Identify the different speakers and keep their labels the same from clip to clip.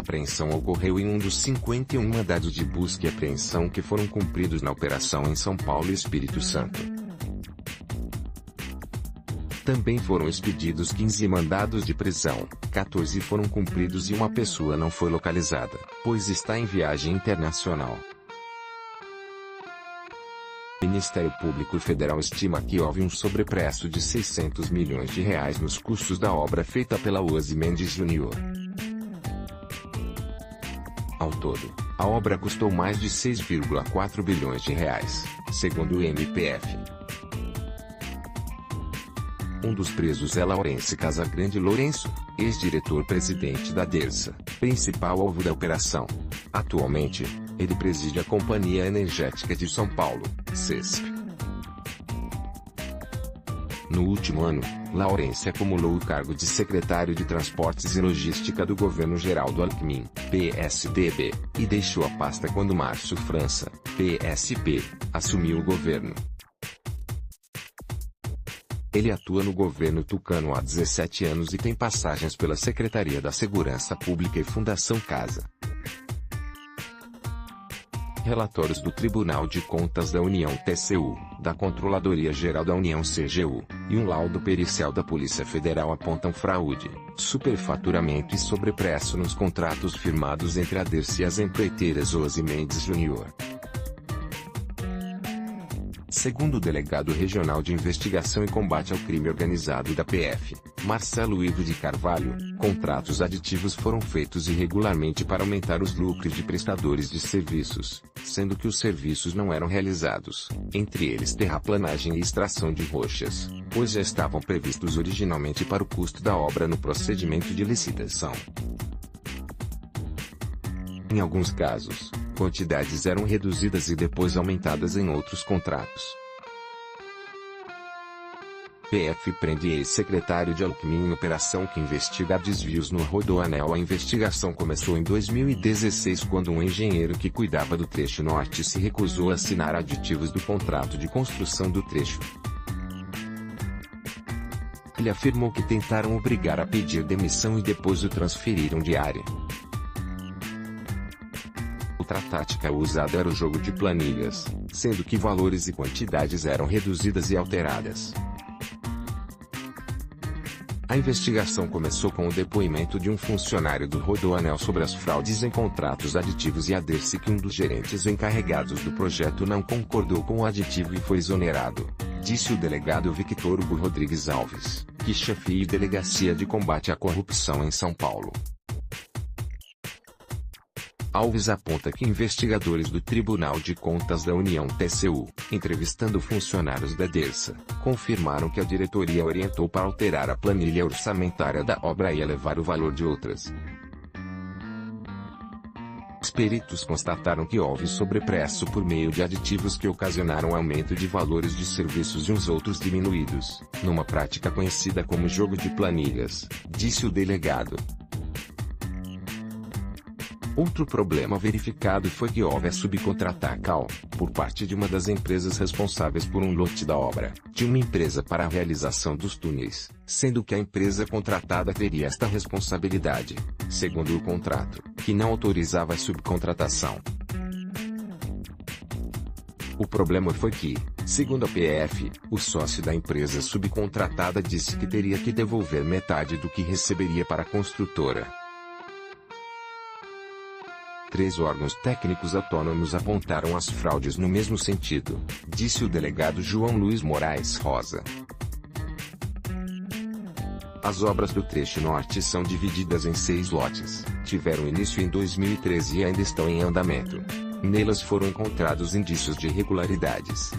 Speaker 1: apreensão ocorreu em um dos 51 mandados de busca e apreensão que foram cumpridos na operação em São Paulo e Espírito Santo. Também foram expedidos 15 mandados de prisão, 14 foram cumpridos e uma pessoa não foi localizada, pois está em viagem internacional. O Ministério Público Federal estima que houve um sobrepreço de R$600 milhões nos custos da obra feita pela Ozymandias Jr. Ao todo, a obra custou mais de R$6,4 bilhões, segundo o MPF. Um dos presos é Laurence Casagrande Lourenço, ex-diretor-presidente da Dersa, principal alvo da operação. Atualmente, ele preside a Companhia Energética de São Paulo, CESP. No último ano, Laurence acumulou o cargo de secretário de Transportes e Logística do governo Geraldo Alckmin, PSDB, e deixou a pasta quando Márcio França, PSP, assumiu o governo. Ele atua no governo tucano há 17 anos e tem passagens pela Secretaria da Segurança Pública e Fundação Casa. Relatórios do Tribunal de Contas da União TCU, da Controladoria Geral da União CGU, e um laudo pericial da Polícia Federal apontam fraude, superfaturamento e sobrepreço nos contratos firmados entre a Dersa e as empreiteiras Ozymandias Jr. Segundo o delegado regional de investigação e combate ao crime organizado da PF, Marcelo Ivo de Carvalho, contratos aditivos foram feitos irregularmente para aumentar os lucros de prestadores de serviços, sendo que os serviços não eram realizados, entre eles terraplanagem e extração de rochas, pois já estavam previstos originalmente para o custo da obra no procedimento de licitação. Em alguns casos, quantidades eram reduzidas e depois aumentadas em outros contratos. PF prende ex-secretário de Alckmin em operação que investiga desvios no Rodoanel. A investigação começou em 2016 quando um engenheiro que cuidava do trecho norte se recusou a assinar aditivos do contrato de construção do trecho. Ele afirmou que tentaram obrigar a pedir demissão e depois o transferiram de área. Outra tática usada era o jogo de planilhas, sendo que valores e quantidades eram reduzidas e alteradas. A investigação começou com o depoimento de um funcionário do Rodoanel sobre as fraudes em contratos aditivos e a Dersa que um dos gerentes encarregados do projeto não concordou com o aditivo e foi exonerado, disse o delegado Victor Hugo Rodrigues Alves, que chefia a Delegacia de Combate à Corrupção em São Paulo. Alves aponta que investigadores do Tribunal de Contas da União TCU, entrevistando funcionários da Dersa, confirmaram que a diretoria orientou para alterar a planilha orçamentária da obra e elevar o valor de outras. Os peritos constataram que houve sobrepreço por meio de aditivos que ocasionaram aumento de valores de serviços e uns outros diminuídos, numa prática conhecida como jogo de planilhas, disse o delegado. Outro problema verificado foi que houve a subcontratação, por parte de uma das empresas responsáveis por um lote da obra, de uma empresa para a realização dos túneis, sendo que a empresa contratada teria esta responsabilidade, segundo o contrato, que não autorizava a subcontratação. O problema foi que, segundo a PF, o sócio da empresa subcontratada disse que teria que devolver metade do que receberia para a construtora. 3 órgãos técnicos autônomos apontaram as fraudes no mesmo sentido, disse o delegado João Luiz Moraes Rosa. As obras do trecho norte são divididas em 6 lotes, tiveram início em 2013 e ainda estão em andamento. Nelas foram encontrados indícios de irregularidades.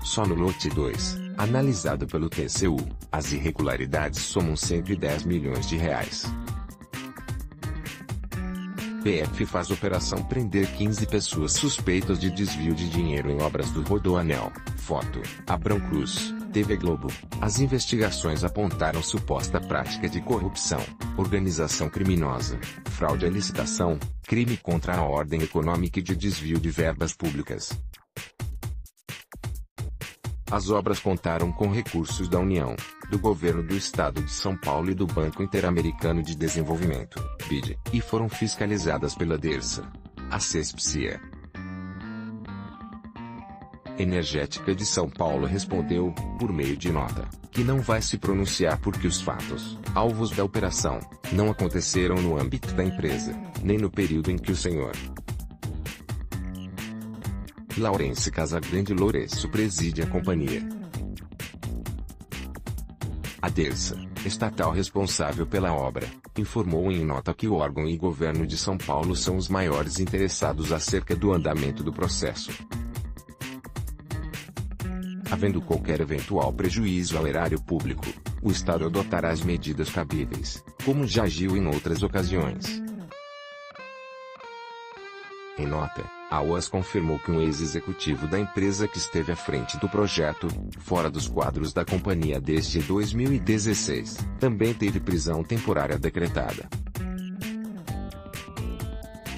Speaker 1: Só no lote 2, analisado pelo TCU, as irregularidades somam R$110 milhões. PF faz operação prender 15 pessoas suspeitas de desvio de dinheiro em obras do Rodoanel. Foto: Abrão Cruz, TV Globo. As investigações apontaram suposta prática de corrupção, organização criminosa, fraude à licitação, crime contra a ordem econômica e de desvio de verbas públicas. As obras contaram com recursos da União, do Governo do Estado de São Paulo e do Banco Interamericano de Desenvolvimento, BID, e foram fiscalizadas pela DERSA, a CESPCE. Energética de São Paulo respondeu, por meio de nota, que não vai se pronunciar porque os fatos, alvos da operação, não aconteceram no âmbito da empresa, nem no período em que o senhor Laurence Casagrande Loureço preside a companhia. A DERSA, estatal responsável pela obra, informou em nota que o órgão e governo de São Paulo são os maiores interessados acerca do andamento do processo. Havendo qualquer eventual prejuízo ao erário público, o Estado adotará as medidas cabíveis, como já agiu em outras ocasiões. Em nota, a UAS confirmou que um ex-executivo da empresa que esteve à frente do projeto, fora dos quadros da companhia desde 2016, também teve prisão temporária decretada.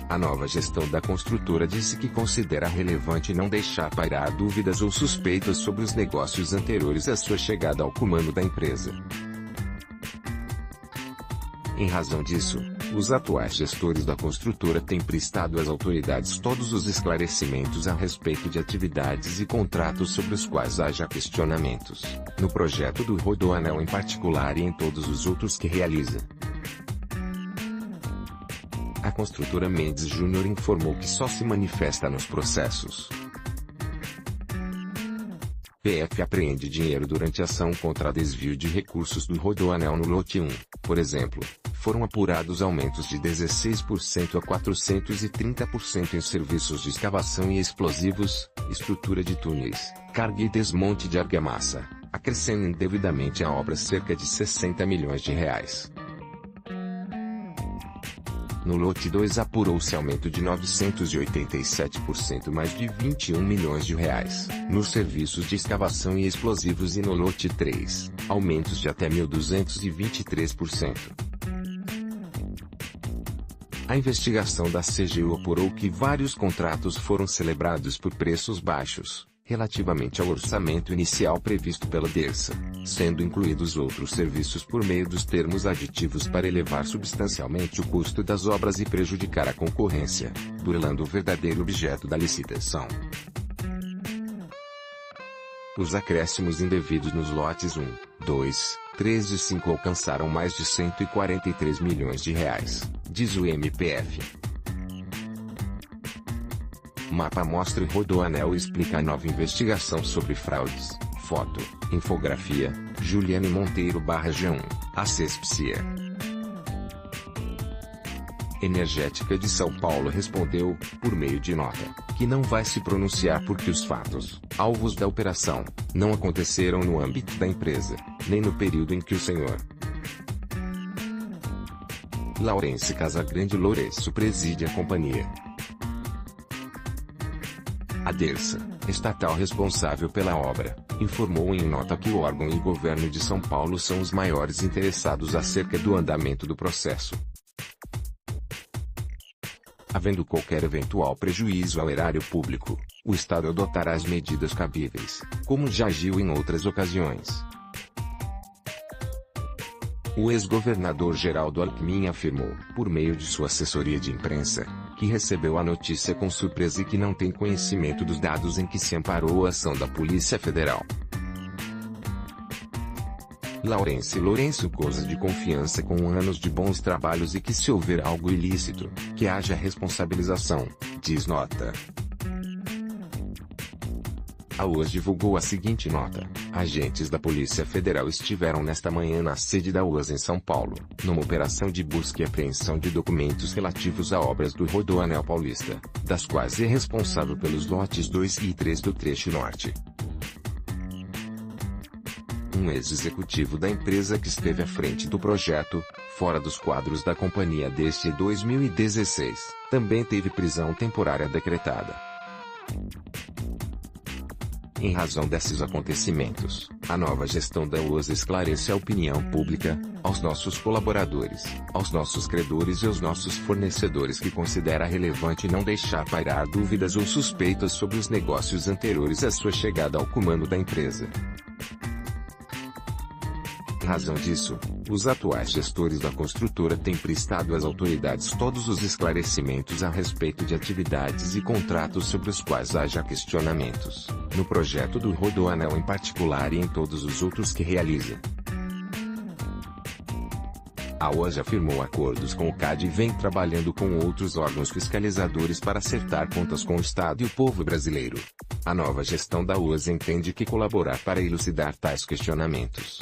Speaker 1: A nova gestão da construtora disse que considera relevante não deixar pairar dúvidas ou suspeitas sobre os negócios anteriores à sua chegada ao comando da empresa. Em razão disso, os atuais gestores da construtora têm prestado às autoridades todos os esclarecimentos a respeito de atividades e contratos sobre os quais haja questionamentos, no projeto do Rodoanel em particular e em todos os outros que realiza. A construtora Mendes Júnior informou que só se manifesta nos processos. PF apreende dinheiro durante ação contra desvio de recursos do Rodoanel no lote 1, por exemplo. Foram apurados aumentos de 16% a 430% em serviços de escavação e explosivos, estrutura de túneis, carga e desmonte de argamassa, acrescendo indevidamente à obra cerca de 60 milhões de reais. No lote 2 apurou-se aumento de 987% mais de 21 milhões de reais, nos serviços de escavação e explosivos e no lote 3, aumentos de até 1.223%. A investigação da CGU apurou que vários contratos foram celebrados por preços baixos, relativamente ao orçamento inicial previsto pela DERSA, sendo incluídos outros serviços por meio dos termos aditivos para elevar substancialmente o custo das obras e prejudicar a concorrência, burlando o verdadeiro objeto da licitação. Os acréscimos indevidos nos lotes 1, 2, 3 e 5 alcançaram mais de 143 milhões de reais, diz o MPF. Mapa mostra e Rodoanel explica a nova investigação sobre fraudes. Foto, infografia, Juliane Monteiro /G1, a CESPCE. Energética de São Paulo respondeu, por meio de nota, que não vai se pronunciar porque os fatos, alvos da operação, não aconteceram no âmbito da empresa, nem no período em que o senhor Laurence Casagrande Loureço preside a companhia. A DERSA, estatal responsável pela obra, informou em nota que o órgão e governo de São Paulo são os maiores interessados acerca do andamento do processo. Havendo qualquer eventual prejuízo ao erário público, o Estado adotará as medidas cabíveis, como já agiu em outras ocasiões. O ex-governador Geraldo Alckmin afirmou, por meio de sua assessoria de imprensa, que recebeu a notícia com surpresa e que não tem conhecimento dos dados em que se amparou a ação da Polícia Federal. Laurence Loureço goza de confiança com anos de bons trabalhos e que se houver algo ilícito, que haja responsabilização, diz nota. A UAS divulgou a seguinte nota: agentes da Polícia Federal estiveram nesta manhã na sede da UAS em São Paulo, numa operação de busca e apreensão de documentos relativos a obras do Rodoanel Paulista, das quais é responsável pelos lotes 2 e 3 do trecho norte. Um ex-executivo da empresa que esteve à frente do projeto, fora dos quadros da companhia desde 2016, também teve prisão temporária decretada. Em razão desses acontecimentos, a nova gestão da UAS esclarece à opinião pública aos nossos colaboradores, aos nossos credores e aos nossos fornecedores que considera relevante não deixar pairar dúvidas ou suspeitas sobre os negócios anteriores à sua chegada ao comando da empresa. Em razão disso, os atuais gestores da construtora têm prestado às autoridades todos os esclarecimentos a respeito de atividades e contratos sobre os quais haja questionamentos, no projeto do Rodoanel em particular e em todos os outros que realiza. A OASA firmou acordos com o CAD e vem trabalhando com outros órgãos fiscalizadores para acertar contas com o Estado e o povo brasileiro. A nova gestão da OASA entende que colaborar para elucidar tais questionamentos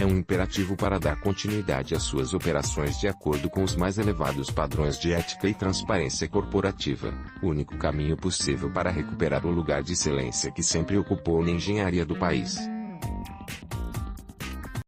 Speaker 1: é um imperativo para dar continuidade às suas operações de acordo com os mais elevados padrões de ética e transparência corporativa, o único caminho possível para recuperar o lugar de excelência que sempre ocupou na engenharia do país.